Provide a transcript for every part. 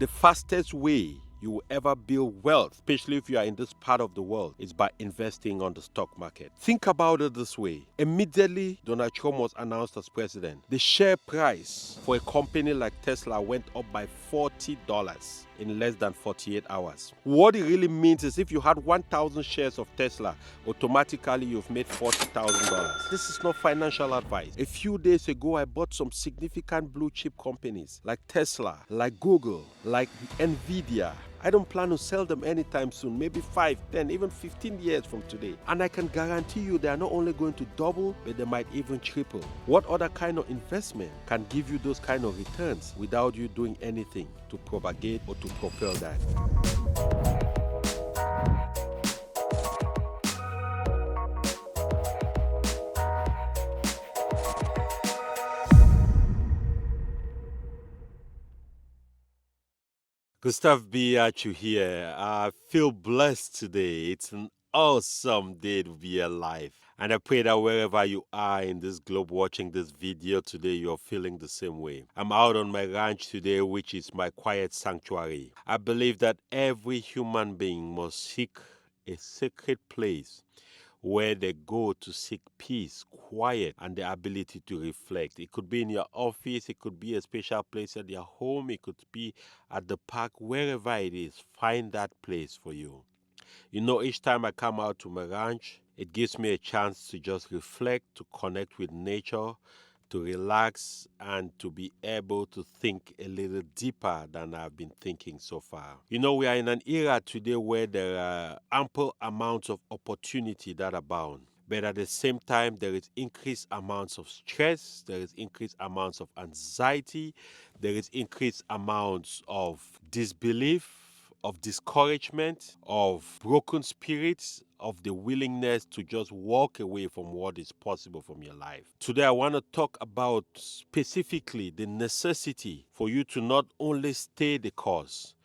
The fastest way you will ever build wealth, especially if you are in this part of the world, is by investing on the stock market. Think about it this way. Immediately, Donald Trump was announced as president. The share price for a company like Tesla went up by $40 in less than 48 hours. What it really means is if you had 1,000 shares of Tesla, automatically you've made $40,000. This is not financial advice. A few days ago, I bought some significant blue chip companies like Tesla, like Google, like Nvidia. I don't plan to sell them anytime soon, maybe 5, 10, even 15 years from today. And I can guarantee you they are not only going to double, but they might even triple. What other kind of investment can give you those kind of returns without you doing anything to propagate or to propel that? Gustav Biachu here. I feel blessed today. It's an awesome day to be alive. And I pray that wherever you are in this globe watching this video today, you're feeling the same way. I'm out on my ranch today, which is my quiet sanctuary. I believe that every human being must seek a sacred place where they go to seek peace, quiet, and the ability to reflect. It could be in your office, it could be a special place at your home, it could be at the park, wherever it is. Find that place for you. You know, each time I come out to my ranch, it gives me a chance to just reflect, to connect with nature, to relax, and to be able to think a little deeper than I've been thinking so far. You know, we are in an era today where there are ample amounts of opportunity that abound. But at the same time, there is increased amounts of stress, there is increased amounts of anxiety, there is increased amounts of disbelief, of discouragement, of broken spirits, of the willingness to just walk away from what is possible from your life. Today, I want to talk about specifically the necessity for you to not only stay the course,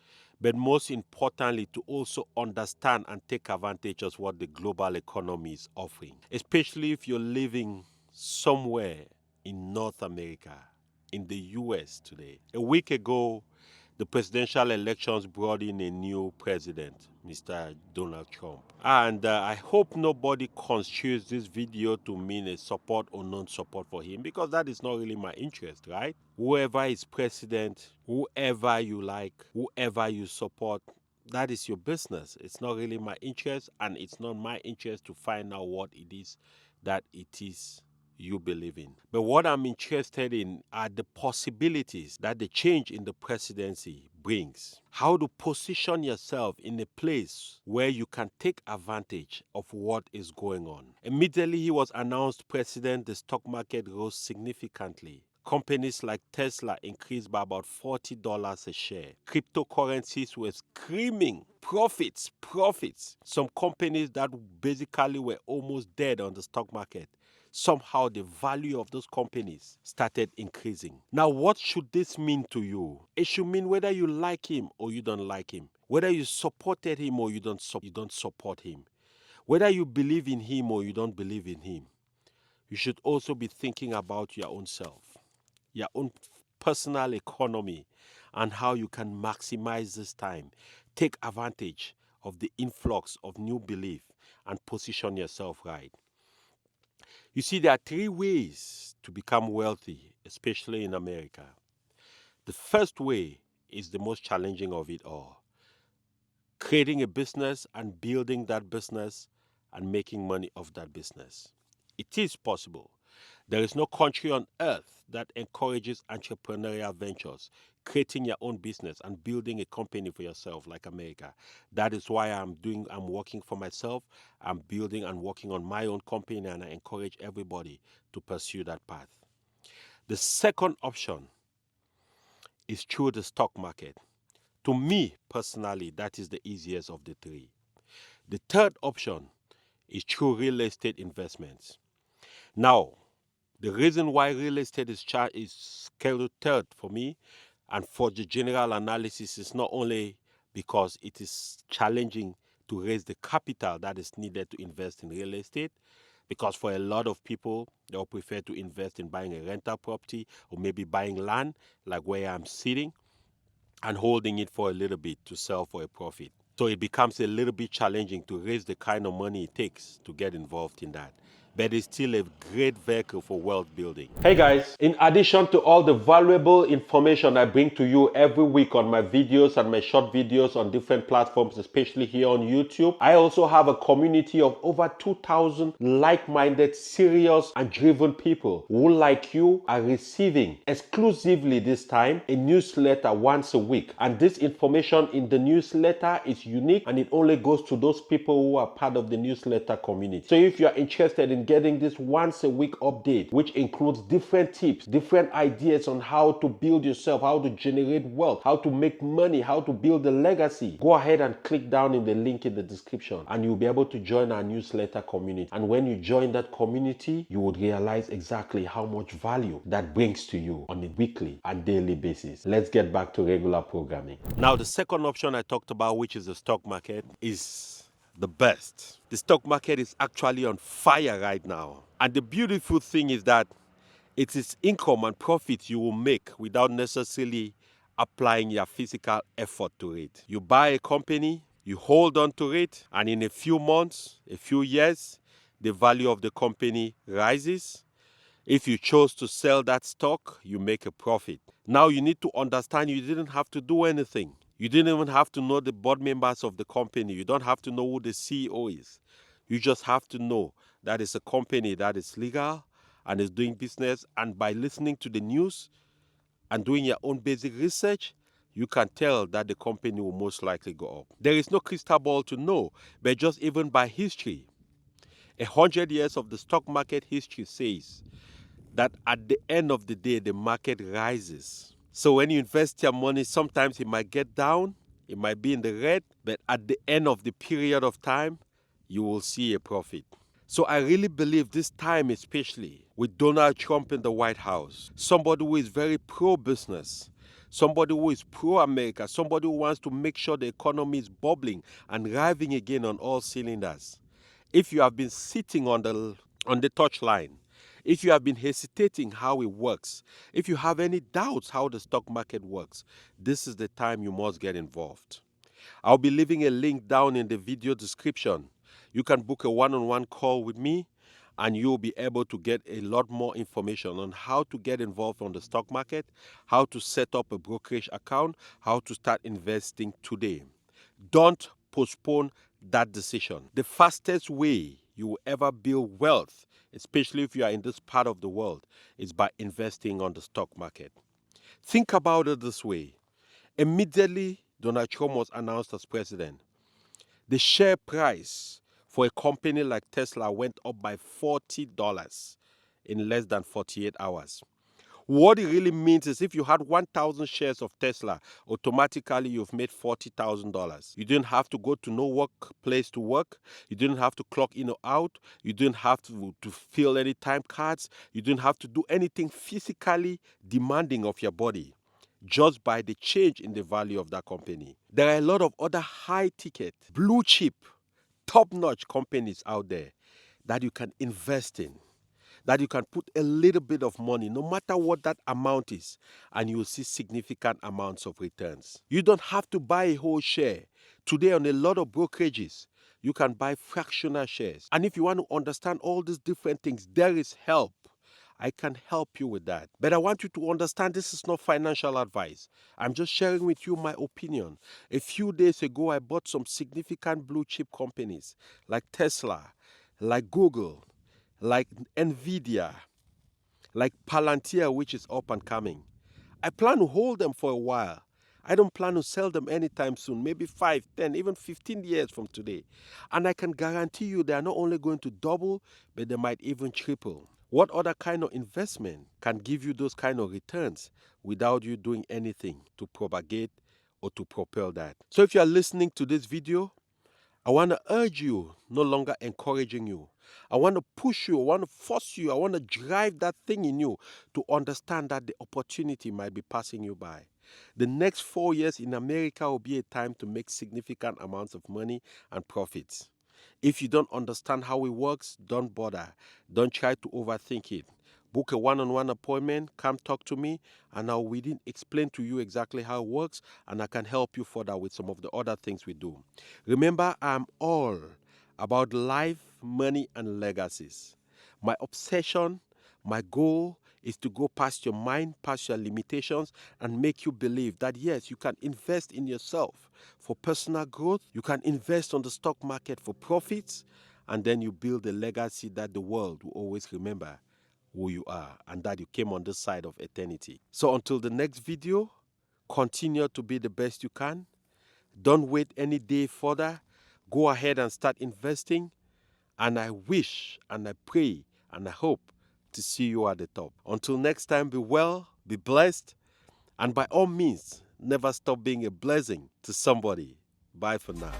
but most importantly, to also understand and take advantage of what the global economy is offering, especially if you're living somewhere in North America, in the US today. A week ago, the presidential elections brought in a new president, Mr. Donald Trump. And I hope nobody construes this video to mean a support or non-support for him, because that is not really my interest, right? Whoever is president, whoever you like, whoever you support, that is your business. It's not really my interest, and it's not my interest to find out what it is that it is you believe in. But what I'm interested in are the possibilities that the change in the presidency brings. How to position yourself in a place where you can take advantage of what is going on. Immediately he was announced president, the stock market rose significantly. Companies like Tesla increased by about $40 a share. Cryptocurrencies were screaming profits, profits. Some companies that basically were almost dead on the stock market, somehow the value of those companies started increasing. Now, what should this mean to you? It should mean whether you like him or you don't like him, whether you supported him or you don't support him, whether you believe in him or you don't believe in him. You should also be thinking about your own self, your own personal economy, and how you can maximize this time. Take advantage of the influx of new belief and position yourself right. You see, there are 3 ways to become wealthy, especially in America. The first way is the most challenging of it all: creating a business and building that business and making money off that business. It is possible. There is no country on earth that encourages entrepreneurial ventures, creating your own business and building a company for yourself like America. That is why I'm working for myself. I'm building and working on my own company, and I encourage everybody to pursue that path. The second option is through the stock market. To me personally, that is the easiest of the 3. The third option is through real estate investments. Now, the reason why real estate is scheduled third for me and for the general analysis is not only because it is challenging to raise the capital that is needed to invest in real estate, because for a lot of people, they'll prefer to invest in buying a rental property or maybe buying land like where I'm sitting. and holding it for a little bit to sell for a profit. So it becomes a little bit challenging to raise the kind of money it takes to get involved in that. But it's still a great vehicle for wealth building. Hey guys, in addition to all the valuable information I bring to you every week on my videos and my short videos on different platforms, especially here on YouTube, I also have a community of over 2,000 like-minded, serious and driven people who, like you, are receiving exclusively this time a newsletter once a week. And this information in the newsletter is unique and it only goes to those people who are part of the newsletter community. So if you are interested in getting this once a week update, which includes different tips, different ideas on how to build yourself, how to generate wealth, how to make money, how to build a legacy, go ahead and click down in the link in the description and you'll be able to join our newsletter community. And when you join that community, you would realize exactly how much value that brings to you on a weekly and daily basis. Let's get back to regular programming. Now, the second option I talked about, which is the stock market, is the best. The stock market is actually on fire right now. And the beautiful thing is that it is income and profit you will make without necessarily applying your physical effort to it. You buy a company, you hold on to it, and in a few months, a few years, the value of the company rises. If you chose to sell that stock, you make a profit. Now you need to understand you didn't have to do anything. You didn't even have to know the board members of the company. You don't have to know who the CEO is. You just have to know that it's a company that is legal and is doing business. And by listening to the news and doing your own basic research, you can tell that the company will most likely go up. There is no crystal ball to know, but just even by history, 100 years of the stock market history says that at the end of the day, the market rises. So when you invest your money, sometimes it might get down, it might be in the red, but at the end of the period of time, you will see a profit. So I really believe this time, especially with Donald Trump in the White House, somebody who is very pro-business, somebody who is pro-America, somebody who wants to make sure the economy is bubbling and revving again on all cylinders. If you have been sitting on the touchline, if you have been hesitating how it works, if you have any doubts how the stock market works, this is the time you must get involved. I'll be leaving a link down in the video description. You can book a one-on-one call with me and you'll be able to get a lot more information on how to get involved on the stock market, how to set up a brokerage account, how to start investing today. Don't postpone that decision. The fastest way you will ever build wealth, especially if you are in this part of the world, is by investing on the stock market. Think about it this way. Immediately, Donald Trump was announced as president. The share price for a company like Tesla went up by $40 in less than 48 hours. What it really means is if you had 1,000 shares of Tesla, automatically you've made $40,000. You didn't have to go to no workplace to work. You didn't have to clock in or out. You didn't have to fill any time cards. You didn't have to do anything physically demanding of your body just by the change in the value of that company. There are a lot of other high ticket, blue chip, top notch companies out there that you can invest in, that you can put a little bit of money, no matter what that amount is, and you will see significant amounts of returns. You don't have to buy a whole share. Today, on a lot of brokerages, you can buy fractional shares. And if you want to understand all these different things, there is help. I can help you with that. But I want you to understand this is not financial advice. I'm just sharing with you my opinion. A few days ago, I bought some significant blue chip companies like Tesla, like Google, like Nvidia, like Palantir, which is up and coming. I plan to hold them for a while. I don't plan to sell them anytime soon, maybe 5, 10, even 15 years from today. And I can guarantee you they are not only going to double, but they might even triple. What other kind of investment can give you those kind of returns without you doing anything to propagate or to propel that? So if you are listening to this video, I want to urge you, no longer encouraging you. I want to push you. I want to force you. I want to drive that thing in you to understand that the opportunity might be passing you by. The next 4 years in America will be a time to make significant amounts of money and profits. If you don't understand how it works, don't bother. Don't try to overthink it. Book a one-on-one appointment, come talk to me, and I'll within explain to you exactly how it works, and I can help you further with some of the other things we do. Remember, I'm all about life, money, and legacies. My obsession, my goal is to go past your mind, past your limitations, and make you believe that yes, you can invest in yourself for personal growth, you can invest on the stock market for profits, and then you build a legacy that the world will always remember who you are and that you came on this side of eternity. So until the next video, continue to be the best you can. Don't wait any day further. Go ahead and start investing. And I wish and I pray and I hope to see you at the top. Until next time, be well, be blessed, and by all means, never stop being a blessing to somebody. Bye for now.